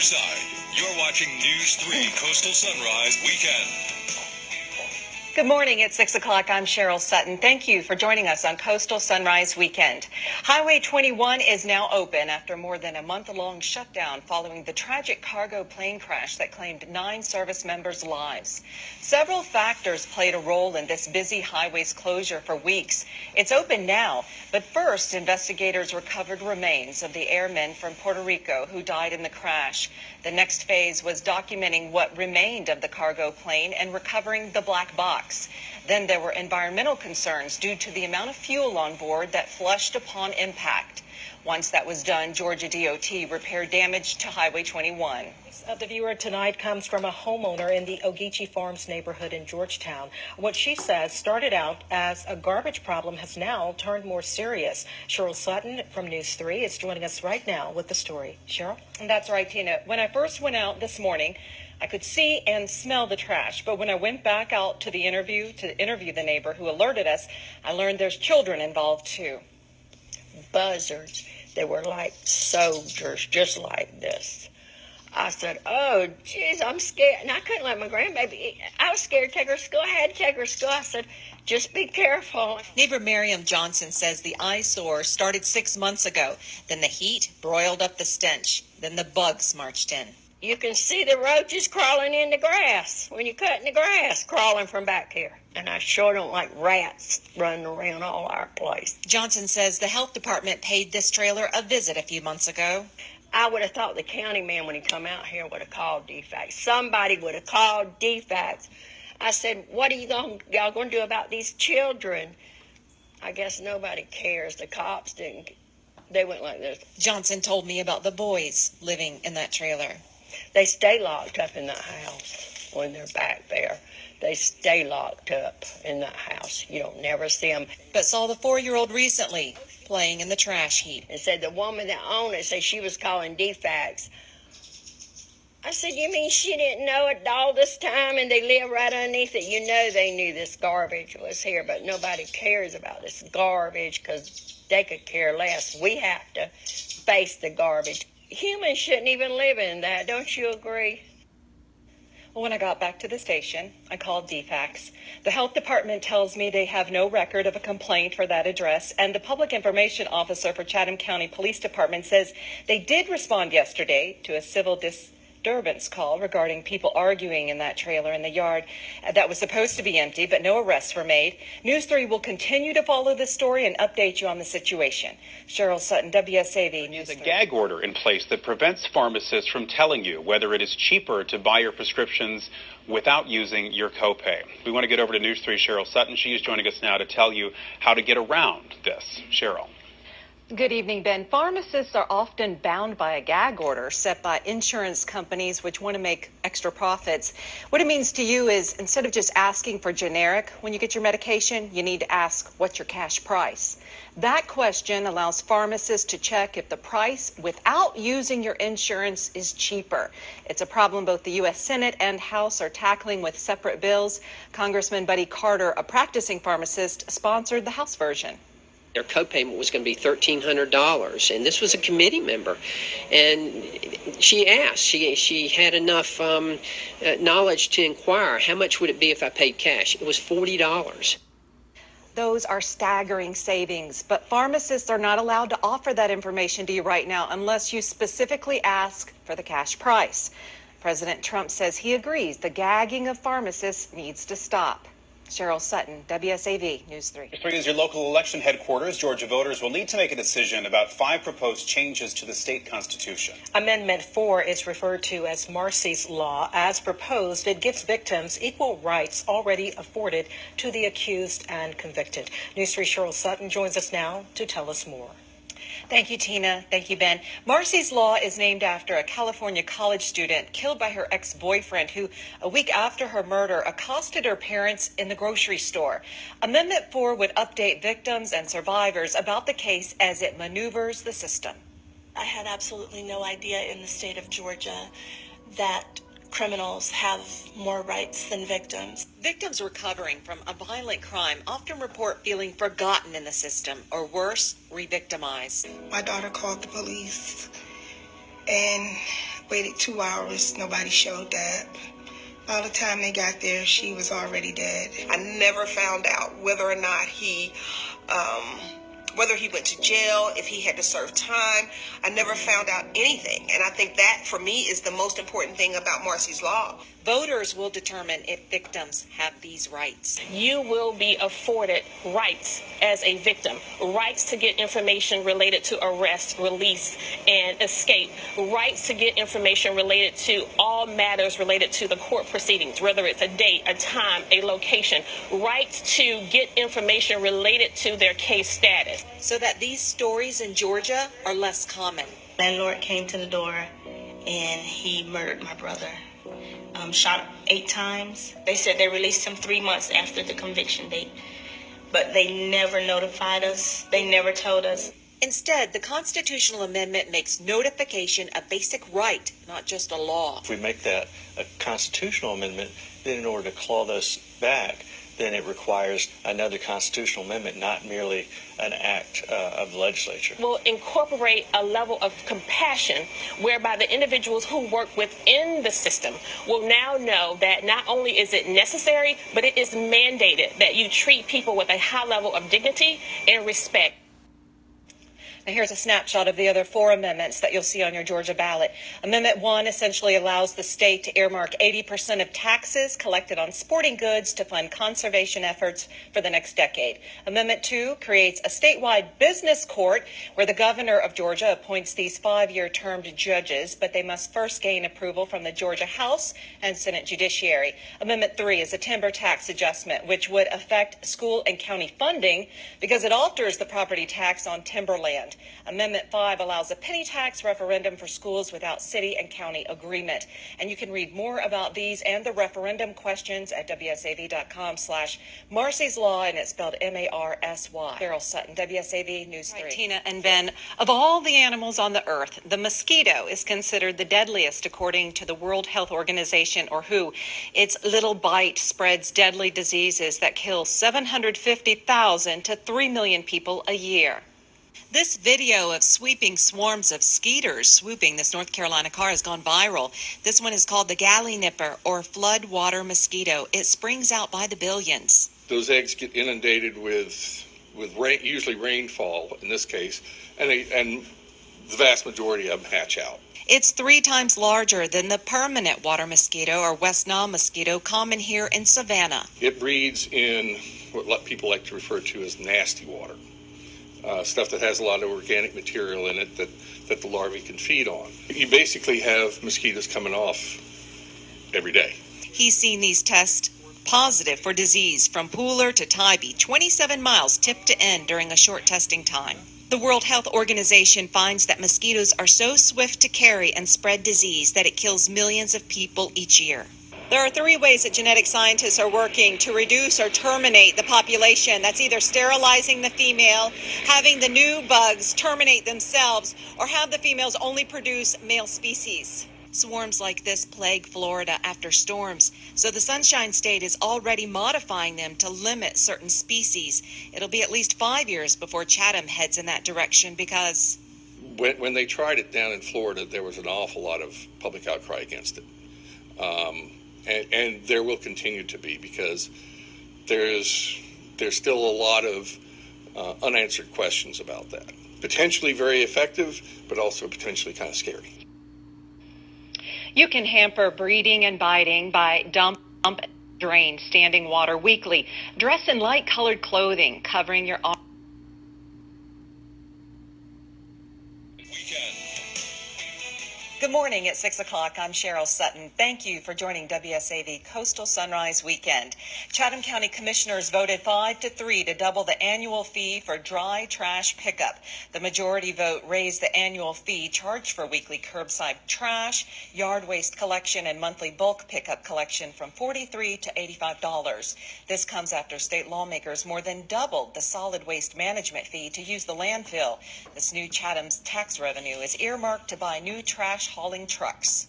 side. You're watching News 3 Coastal Sunrise Weekend. Good morning. It's 6 o'clock. I'm Sharyl Sutton. Thank you for joining us on Coastal Sunrise Weekend. Highway 21 is now open after more than a month-long shutdown following the tragic cargo plane crash that claimed 9 service members' lives. Several factors played a role in this busy highway's closure for weeks. It's open now, but first, investigators recovered remains of the airmen from Puerto Rico who died in the crash. The next phase was documenting what remained of the cargo plane and recovering the black box. Then there were environmental concerns due to the amount of fuel on board that flushed upon impact. Once that was done, Georgia DOT repaired damage to Highway 21. The viewer tonight comes from a homeowner in the Ogeechee Farms neighborhood in Georgetown. What she says started out as a garbage problem has now turned more serious. Sharyl Sutton from News 3 is joining us right now with the story. Sharyl? That's right, Tina. When I first went out this morning, I could see and smell the trash, but when I went back out to interview the neighbor who alerted us, I learned there's children involved too. Buzzards. They were like soldiers, just like this. I said, oh, geez, I'm scared. And I couldn't let my grandbaby, I was scared to take her to school. I had to take her to school. I said, just be careful. Neighbor Miriam Johnson says the eyesore started 6 months ago. Then the heat broiled up the stench. Then the bugs marched in. You can see the roaches crawling in the grass when you're cutting the grass, crawling from back here. And I sure don't like rats running around all our place. Johnson says the health department paid this trailer a visit a few months ago. I would have thought the county man, when he come out here, would have called DFACS. Somebody would have called DFACS. I said, what are y'all going to do about these children? I guess nobody cares. The cops didn't. They went like this. Johnson told me about the boys living in that trailer. They stay locked up in that house when they're back there. They stay locked up in that house. You don't never see them. But saw the 4-year-old recently playing in the trash heap. And said the woman that owned it said she was calling DFACS. I said, you mean she didn't know it all this time and they live right underneath it? You know they knew this garbage was here, but nobody cares about this garbage because they could care less. We have to face the garbage. Humans shouldn't even live in that. Don't you agree? Well, when I got back to the station, I called DFACS. The health department tells me they have no record of a complaint for that address, and the public information officer for Chatham County Police Department says they did respond yesterday to a civil disturbance call regarding people arguing in that trailer in the yard that was supposed to be empty, but no arrests were made. News 3 will continue to follow this story and update you on the situation. Sharyl Sutton, WSAV News 3. There's a gag order in place that prevents pharmacists from telling you whether it is cheaper to buy your prescriptions without using your copay. We want to get over to News 3 Sharyl Sutton. She is joining us now to tell you how to get around this. Sharyl. Good evening, Ben. Pharmacists are often bound by a gag order set by insurance companies which want to make extra profits. What it means to you is instead of just asking for generic when you get your medication, you need to ask what's your cash price. That question allows pharmacists to check if the price without using your insurance is cheaper. It's a problem both the U.S. Senate and House are tackling with separate bills. Congressman Buddy Carter, a practicing pharmacist, sponsored the House version. Their copayment was going to be $1,300, and this was a committee member. And she asked, she had enough knowledge to inquire, how much would it be if I paid cash? It was $40. Those are staggering savings, but pharmacists are not allowed to offer that information to you right now unless you specifically ask for the cash price. President Trump says he agrees the gagging of pharmacists needs to stop. Sharyl Sutton, WSAV News 3. News 3 is your local election headquarters. Georgia voters will need to make a decision about 5 proposed changes to the state constitution. Amendment 4 is referred to as Marsy's Law. As proposed, it gives victims equal rights already afforded to the accused and convicted. News 3 Sharyl Sutton joins us now to tell us more. Thank you, Tina. Thank you, Ben. Marsy's Law is named after a California college student killed by her ex-boyfriend who, a week after her murder, accosted her parents in the grocery store. Amendment 4 would update victims and survivors about the case as it maneuvers the system. I had absolutely no idea in the state of Georgia that criminals have more rights than victims. Victims recovering from a violent crime often report feeling forgotten in the system, or worse, re-victimized. My daughter called the police, and Waited 2 hours, nobody showed up. By the time they got there, she was already dead. I never found out whether or not whether he went to jail, if he had to serve time. I never found out anything. And I think that, for me, is the most important thing about Marcy's Law. Voters will determine if victims have these rights. You will be afforded rights as a victim, rights to get information related to arrest, release, and escape, rights to get information related to all matters related to the court proceedings, whether it's a date, a time, a location, rights to get information related to their case status. So that these stories in Georgia are less common. Landlord came to the door and he murdered my brother. Shot him 8 times. They said they released him 3 months after the conviction date, but they never notified us. They never told us. Instead, the constitutional amendment makes notification a basic right, not just a law. If we make that a constitutional amendment, then in order to claw this back, then it requires another constitutional amendment, not merely an act of the legislature. Will incorporate a level of compassion whereby the individuals who work within the system will now know that not only is it necessary, but it is mandated that you treat people with a high level of dignity and respect. Now here's a snapshot of the other 4 amendments that you'll see on your Georgia ballot. Amendment 1 essentially allows the state to earmark 80% of taxes collected on sporting goods to fund conservation efforts for the next decade. Amendment 2 creates a statewide business court where the governor of Georgia appoints these 5-year termed judges, but they must first gain approval from the Georgia House and Senate Judiciary. Amendment 3 is a timber tax adjustment, which would affect school and county funding because it alters the property tax on timberland. Amendment 5 allows a penny tax referendum for schools without city and county agreement. And you can read more about these and the referendum questions at WSAV.com/Marcy's Law, and it's spelled M-A-R-S-Y. Sharyl Sutton, WSAV News 3. Right, Tina and Ben, of all the animals on the earth, the mosquito is considered the deadliest according to the World Health Organization, or WHO. Its little bite spreads deadly diseases that kill 750,000 to 3 million people a year. This video of sweeping swarms of skeeters swooping this North Carolina car has gone viral. This one is called the galley nipper, or flood water mosquito. It springs out by the billions. Those eggs get inundated with rain, usually rainfall in this case, and the vast majority of them hatch out. It's 3 times larger than the permanent water mosquito, or West Nile mosquito, common here in Savannah. It breeds in what people like to refer to as nasty water. Stuff that has a lot of organic material in it that the larvae can feed on. You basically have mosquitoes coming off every day. He's seen these tests positive for disease from Pooler to Tybee, 27 miles tip to end during a short testing time. The World Health Organization finds that mosquitoes are so swift to carry and spread disease that it kills millions of people each year. There are 3 ways that genetic scientists are working to reduce or terminate the population. That's either sterilizing the female, having the new bugs terminate themselves, or have the females only produce male species. Swarms like this plague Florida after storms, so the Sunshine State is already modifying them to limit certain species. It'll be at least 5 years before Chatham heads in that direction because... When they tried it down in Florida, there was an awful lot of public outcry against it. And there will continue to be because there's still a lot of unanswered questions about that. Potentially very effective, but also potentially kind of scary. You can hamper breeding and biting by dump and drain standing water weekly. Dress in light-colored clothing, covering your arms. Good morning at 6 o'clock. I'm Sharyl Sutton. Thank you for joining WSAV Coastal Sunrise Weekend. Chatham County Commissioners voted 5-3 to double the annual fee for dry trash pickup. The majority vote raised the annual fee charged for weekly curbside trash, yard waste collection, and monthly bulk pickup collection from $43 to $85. This comes after state lawmakers more than doubled the solid waste management fee to use the landfill. This new Chatham's tax revenue is earmarked to buy new trash hauling trucks.